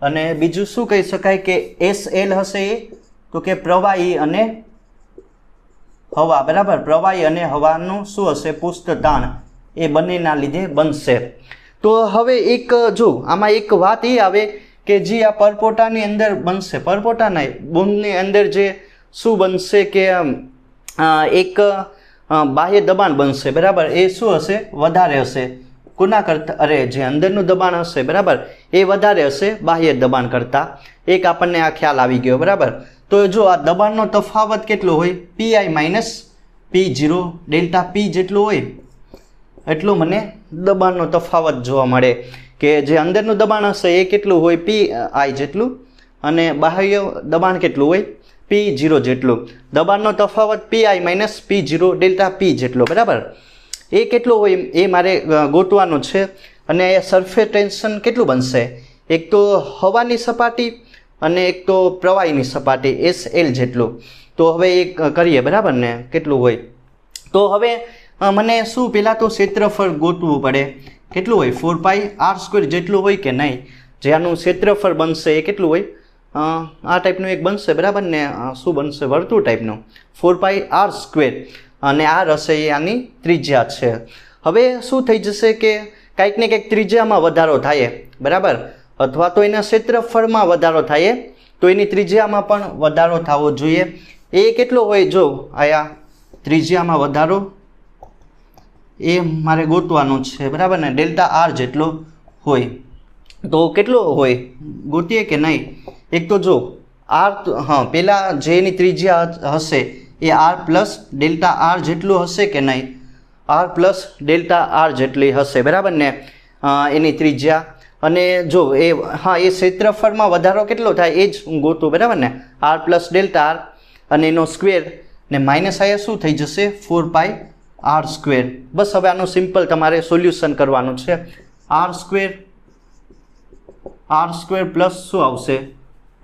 અને બીજું શું કહી શકાય કે SL હશે એ તો કે પ્રવાહી અને હવા, બરાબર, પ્રવાહી અને હવાનું શું હશે પૃષ્ઠ તાણ, એ બંનેના લીધે બનશે. તો હવે એક જો આમાં એક વાત એ આવે કે જે આ પરપોટાની અંદર બનશે, પરપોટાના બૂમની અંદર જે શું બનશે કે એક બાહ્ય દબાણ બનશે, બરાબર, એ શું હશે વધારે હશે કોના કરતાં, અરે જે અંદરનું દબાણ હશે, બરાબર, એ વધારે હશે બાહ્ય દબાણ કરતાં. એક આપણને આ ખ્યાલ આવી ગયો, બરાબર. તો જો આ દબાણનો તફાવત કેટલો હોય, PI minus P0 delta P જેટલું હોય એટલું મને દબાણનો તફાવત જોવા મળે કે જે અંદરનું દબાણ હશે એ કેટલું હોય PI જેટલું અને બાહ્ય દબાણ કેટલું હોય P0 જેટલું. દબાણનો તફાવત PI minus P0 delta P જેટલો, બરાબર, એ કેટલું હોય એ મારે ગોતવાનું છે. અને સરફેસ ટેન્શન કેટલું બનશે, એક તો હવાની સપાટી અને એક તો પ્રવાહીની સપાટી SL જેટલું. તો હવે એ કરીએ, બરાબર ને, કેટલું હોય. તો હવે મને શું પહેલાં તો ક્ષેત્રફળ ગોતવું પડે, કેટલું હોય 4πr² જેટલું હોય કે નહીં. જે આનું ક્ષેત્રફળ બનશે એ કેટલું હોય, આ ટાઈપનું એક બનશે, બરાબર ને, શું બનશે વર્તુળ ટાઈપનું 4πr², અને r હશે એ આની ત્રિજ્યા છે. હવે શું થઈ જશે કે કંઈક ને કંઈક ત્રિજ્યામાં વધારો થાય, બરાબર, અથવા તો એના ક્ષેત્રફળમાં વધારો થાય તો એની ત્રિજ્યામાં પણ વધારો થવો જોઈએ. એ કેટલો હોય, જો આયા ત્રિજ્યામાં વધારો એ મારે ગોતવાનું છે, બરાબર ને, ડેલ્ટા R જેટલો હોય. તો કેટલો હોય ગોતીએ કે નહીં. એક તો જો R, હા, પહેલાં જે એની ત્રિજ્યા હશે એ R પ્લસ ડેલ્ટા R જેટલું હશે કે નહીં, R પ્લસ ડેલ્ટા R જેટલી હશે, બરાબર ને, એની ત્રિજ્યા. અને જો એ હા એ ક્ષેત્રફળમાં વધારો કેટલો થાય એ જ હું ગોતું, બરાબર ને, R પ્લસ ડેલ્ટા R અને એનો સ્ક્વેર ને માઇનસ આયા શું થઈ જશે 4πr². બસ હવે આનું સિમ્પલ તમારે સોલ્યુશન કરવાનું છે. R² પ્લસ શું આવશે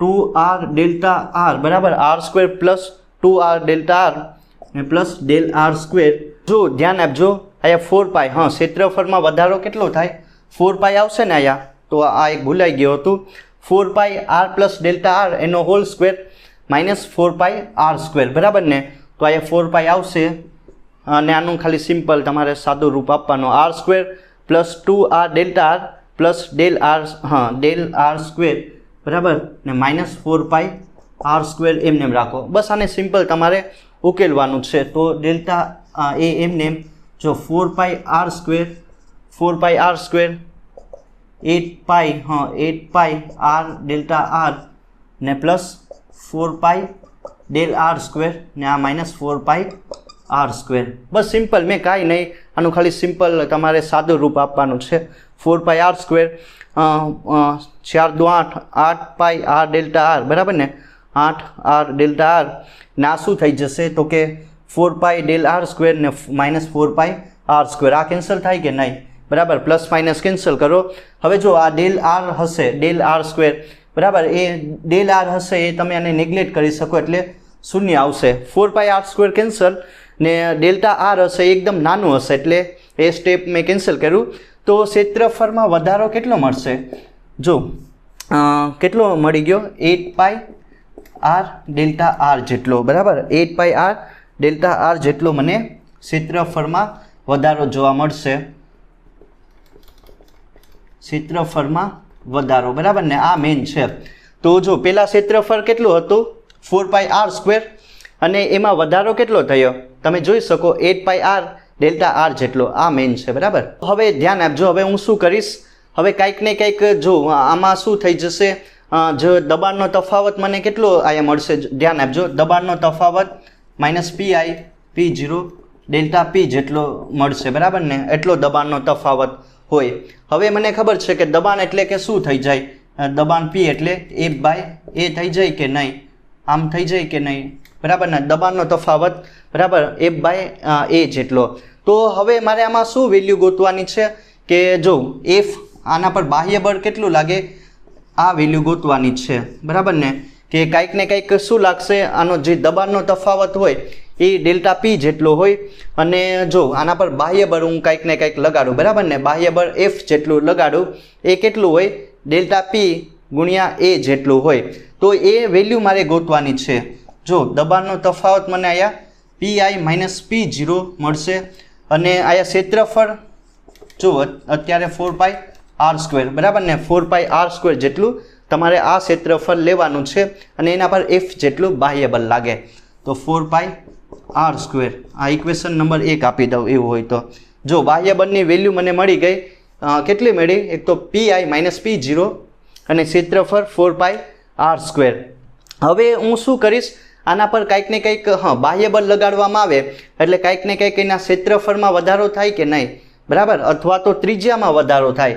2R ડેલ્ટા R, બરાબર, R² plus 2R delta R ને પ્લસ ડેલ R². જો ધ્યાન આપજો અહીંયા 4π, હા, ક્ષેત્રફળમાં વધારો કેટલો થાય 4π આવશે ને અહીંયા, તો આ એક ભૂલાઈ ગયો હતું. 4πr પ્લસ ડેલ્ટા R એનો હોલ સ્ક્વેર માઇનસ 4πr², બરાબર ને, તો અહીંયા 4π આવશે અને આનું ખાલી સિમ્પલ તમારે સાદું રૂપ આપવાનું R² plus 2R delta R plus del R, હા, ડેલ R², બરાબર ને, માઇનસ 4πr² એમને એમ રાખો. બસ આને સિમ્પલ તમારે ઉકેલવાનું છે. તો ડેલ્ટા એ એમને એમ જો 4πr² 8π, હા, 8π R ડેલ્ટા R ને પ્લસ 4π ડેલ R² ને આ માઇનસ 4πr². બસ સિમ્પલ, મેં કાંઈ નહીં, આનું ખાલી સિમ્પલ તમારે સાદું રૂપ આપવાનું છે. 4πr², 4 દુ 8, 8π R ડેલ્ટા R, બરાબર ને, 8R ડેલ્ટા R ને આ શું થઈ જશે તો કે 4π ડેલ R² ને માઇનસ 4πr². આ કેન્સલ થાય કે નહીં, બરાબર, પ્લસ માઇનસ કેન્સલ કરો. હવે જો આ ડેલ R હશે, ડેલ R², બરાબર, એ ડેલ R હશે એ તમે આને નેગ્લેક્ટ કરી શકો એટલે શૂન્ય આવશે. 4πr² કેન્સલ ને ડેલ્ટા R હશે એકદમ નાનું હશે એટલે એ સ્ટેપ મેં કેન્સલ કર્યું. તો ક્ષેત્રફળમાં વધારો કેટલો મળશે, જો કેટલો મળી ગયો 8π R ડેલ્ટા R જેટલો, બરાબર, 8π R ડેલ્ટા R જેટલો મને ક્ષેત્રફળમાં વધારો જોવા મળશે. ક્ષેત્રફળમાં વધારો, બરાબર ને, આ મેઇન છે. તો જો પહેલાં ક્ષેત્રફળ કેટલું હતું 4πr² અને એમાં વધારો કેટલો થયો તમે જોઈ શકો 8π R ડેલ્ટા R જેટલો, આ મેઇન છે, બરાબર. હવે ધ્યાન આપજો, હવે હું શું કરીશ, હવે કંઈક ને કંઈક જો આમાં શું થઈ જશે, જો દબાણનો તફાવત મને કેટલો અહીંયા મળશે, ધ્યાન આપજો, દબાણનો તફાવત minus PI P0 delta P જેટલો મળશે, બરાબર ને, એટલો દબાણનો તફાવત હોય. હવે મને ખબર છે કે દબાણ એટલે કે શું થઈ જાય, દબાણ P એટલે F/A થઈ જાય કે નહીં, આમ થઈ જાય કે નહીં, બરાબર ને, દબાણનો તફાવત, બરાબર, F/A જેટલો. તો હવે મારે આમાં શું વેલ્યુ ગોતવાની છે કે જો F આના પર બાહ્ય બળ કેટલું લાગે આ વેલ્યુ ગોતવાની છે બરાબર ને, કે કાંઈક ને કંઈક શું લાગશે, આનો જે દબાણનો તફાવત હોય એ ડેલ્ટા પી જેટલો હોય, અને જો આના પર બાહ્ય બળ હું કાંઈક ને કંઈક લગાડું બરાબર ને, બાહ્ય બળ એફ જેટલું લગાડું, એ કેટલું હોય, ડેલ્ટા પી ગુણ્યા એ જેટલું હોય. તો એ વેલ્યુ મારે ગોતવાની છે. જો દબાણનો તફાવત મને અહીંયા પીઆઈ માઇનસ પી જીરો મળશે, અને અહીંયા ક્ષેત્રફળ જો અત્યારે 4 r સ્ક્વેર બરાબર ને, 4 r સ્ક્વેર જેટલું તમારે આ ક્ષેત્રફળ લેવાનું છે, અને એના પર એફ જેટલું બાહ્ય બળ લાગે. તો 4 r સ્ક્વેર, આ ઇક્વેશન નંબર 1 આપી દઉં એવું હોય તો. જો બાહ્ય બળની વેલ્યુ મને મળી ગઈ, કેટલી મળી, એક તો પીઆઈ માઇનસ પી જીરો અને ક્ષેત્રફળ 4 r સ્ક્વેર. હવે હું શું કરીશ, આના પર કાંઈક ને કંઈક બાહ્ય બળ લગાડવામાં આવે એટલે કાંઈક ને કંઈક એના ક્ષેત્રફળમાં વધારો થાય કે નહીં બરાબર, અથવા તો ત્રિજ્યામાં વધારો થાય.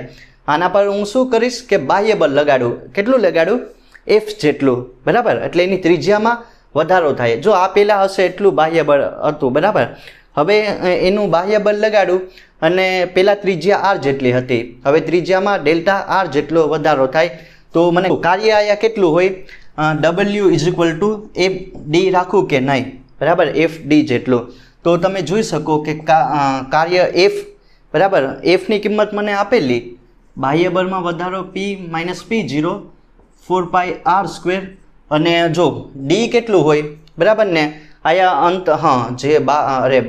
આના પર હું શું કરીશ કે બાહ્ય બળ લગાડું, કેટલું લગાડું, એફ જેટલું બરાબર, એટલે એની ત્રિજ્યામાં વધારો થાય. જો આ પહેલાં હશે એટલું બાહ્ય બળ હતું બરાબર, હવે એનું બાહ્ય બળ લગાડું અને પહેલાં ત્રિજ્યા આર જેટલી હતી, હવે ત્રિજ્યામાં ડેલ્ટા આર જેટલો વધારો થાય. તો મને કાર્ય અહીંયા કેટલું હોય, W is equal to f D રાખું કે નહીં બરાબર, એફ ડી જેટલું. તો તમે જોઈ શકો કે કાર્ય એફ બરાબર, એફની કિંમત મને આપેલી, બાહ્ય બળમાં વધારો P minus P zero 4 r square, અને જો ડી કેટલું હોય બરાબર ને, અહીંયા અંત જે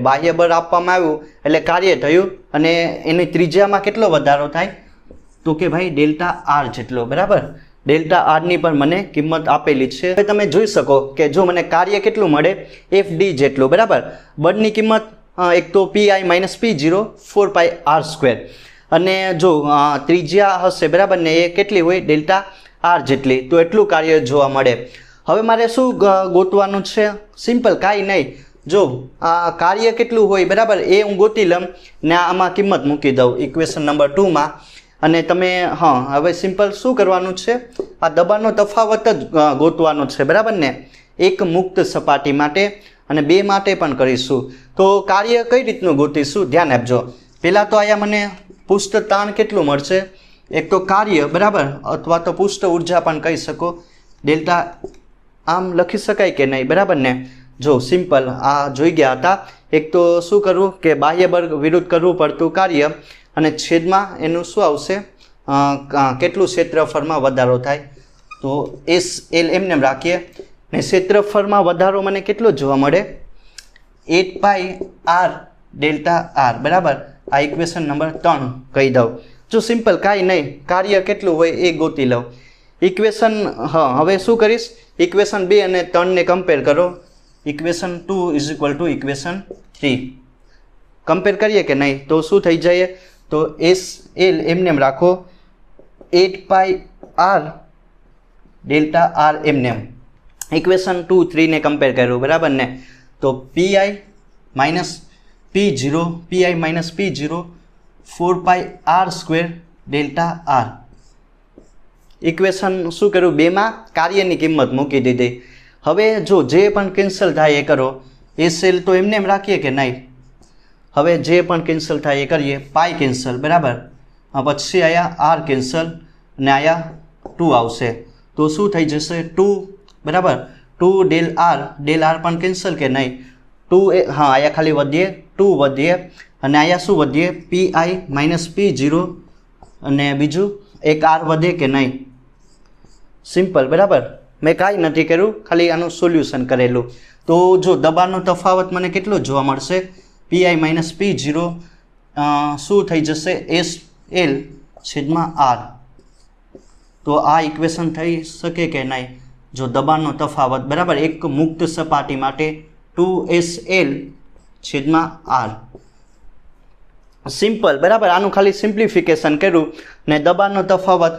બાહ્ય બળ આપવામાં આવ્યું એટલે કાર્ય થયું, અને એની ત્રિજ્યામાં કેટલો વધારો થાય, તો કે ભાઈ ડેલ્ટા આર જેટલો બરાબર, ડેલ્ટા આરની પણ મને કિંમત આપેલી છે. હવે તમે જોઈ શકો કે જો મને કાર્ય કેટલું મળે, એફ ડી જેટલું બરાબર, બળની કિંમત એક તો PI minus P zero 4 r square, અને જો ત્રિજ્યા હશે બરાબર ને, એ કેટલી હોય, ડેલ્ટા આર જેટલી, તો એટલું કાર્ય જોવા મળે. હવે મારે શું ગોતવાનું છે, સિમ્પલ, કાંઈ નહીં, જો આ કાર્ય કેટલું હોય બરાબર એ હું ગોતી લઉં ને આમાં કિંમત મૂકી દઉં ઇક્વેશન નંબર 2માં, અને તમે હવે સિમ્પલ શું કરવાનું છે, આ દબાણનો તફાવત જ ગોતવાનો છે બરાબર ને, એક મુક્ત સપાટી માટે અને બે માટે પણ કરીશું. તો કાર્ય કઈ રીતનું ગોતીશું, ધ્યાન આપજો. પહેલાં તો અહીંયા મને પૃષ્ઠ તાણ કેટલું મળશે, એક તો કાર્ય બરાબર, અથવા તો પૃષ્ઠ ઉર્જા પણ કહી શકો, ડેલ્ટા આમ લખી શકાય કે નહીં બરાબર ને. જો સિમ્પલ આ જોઈ ગયા હતા, એક તો શું કરવું કે બાહ્ય બળ વિરુદ્ધ કરવું પડતું કાર્ય, અને છેદમાં એનું શું આવશે, કેટલું ક્ષેત્રફળમાં વધારો થાય, તો એસ એલ એમને રાખીએ, ને ક્ષેત્રફળમાં વધારો મને કેટલો જોવા મળે, 8 r ડેલ્ટા આર બરાબર, આ ઇક્વેશન નંબર 3 કહી દઉં. જો સિમ્પલ, કાંઈ નહીં, કાર્ય કેટલું હોય એ ગોતી લઉં. ઇક્વેશન હવે શું કરીશ, ઇક્વેશન 2 અને 3 ને કમ્પેર કરો, equation 2 is equal to equation 3 compare કરીએ કે નહીં, તો શું થઈ જાય, તો એસ એલ એમને રાખો, 8 r ડેલ્ટા આર એમને, ઇક્વેશન 2 3 ને કમ્પેર કર્યું બરાબર ને, તો PI minus P zero, PI minus P zero 4 r square delta R. Equation શું કર્યું, બેમાં કાર્યની કિંમત મૂકી દીધી. હવે જો જે પણ કેન્સલ થાય એ કરો, એસ એલ તો એમને એમ રાખીએ કે નહીં, હવે જે પણ કેન્સલ થાય એ કરીએ, પાઈ કેન્સલ બરાબર, પછી આયા આર કેન્સલ, અને આયા 2 આવશે, તો શું થઈ જશે, 2 બરાબર, 2 ડેલ આર પણ કેન્સલ કે નહીં, 2 આયા ખાલી વધીએ 2 વધીએ, અને આયા શું વધીએ, પીઆઈ માઇનસ પી જીરો, અને બીજું એક આર વધે કે નહીં, સિમ્પલ બરાબર, મેં કાંઈ નથી કર્યું, ખાલી આનું સોલ્યુશન કરેલું. તો જો દબાણનો તફાવત મને કેટલો જોવા મળશે, પીઆઈ માઇનસ પી જીરો શું થઈ જશે, એસ એલ છેદમાં આર. તો આ ઇક્વેશન થઈ શકે કે નહીં, જો દબાણનો તફાવત બરાબર એક મુક્ત સપાટી માટે 2SL છેદમાં આર. સિમ્પલ બરાબર, આનું ખાલી સિમ્પ્લિફિકેશન કર્યું ને દબાણનો તફાવત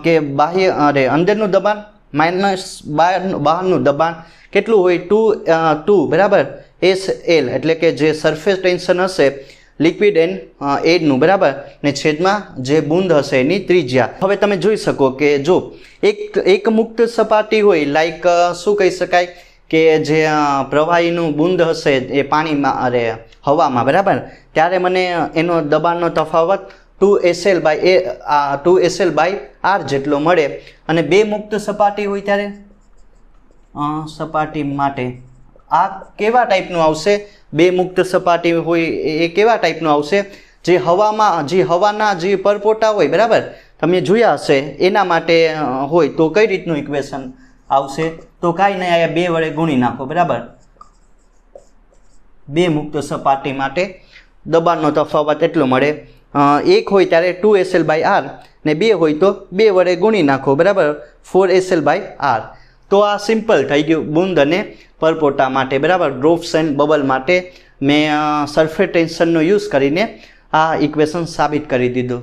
કે બાહ્ય અંદરનું દબાણ માઇનસ બહારનું દબાણ કેટલું હોય, 2 બરાબર SL, એટલે કે જે સરફેસ ટેન્શન હશે લિક્વિડ એન્ડ એડનું બરાબર, ને છેદમાં જે બુંદ હશે એની ત્રિજ્યા. હવે તમે જોઈ શકો કે જો એક મુક્ત સપાટી હોય, લાઈક શું કહી શકાય કે જે પ્રવાહીનું બુંદ હશે એ પાણીમાં હવામાં બરાબર, ત્યારે મને એનો દબાણનો તફાવત 2SL/R જેટલો મળે અને બે મુક્ત સપાટી હોય ત્યારે સપાટી માટે આ કેવા ટાઈપનું આવશે? બે મુક્ત સપાટી હોય એ કેવા ટાઈપનું આવશે? જે હવાના જે પરપોટા હોય, બરાબર, તમે જોયા હશે, એના માટે હોય તો કઈ રીતનું ઇક્વેશન આવશે? તો કાંઈ નહીં, અહીંયા 2 વડે ગુણી નાખો, બરાબર. બે મુક્ત સપાટી માટે દબાણનો તફાવત એટલો મળે, 1 હોય ત્યારે 2SL/R ને 2 હોય તો 2 વડે ગુણી નાખો, બરાબર, 4SL/R. તો આ સિમ્પલ થઈ ગયું બૂંદ અને પરપોટા માટે, બરાબર. ડ્રોપ્સ એન્ડ બબલ માટે મેં સરફેસ ટેન્શનનો યુઝ કરીને આ ઇક્વેશન સાબિત કરી દીધું.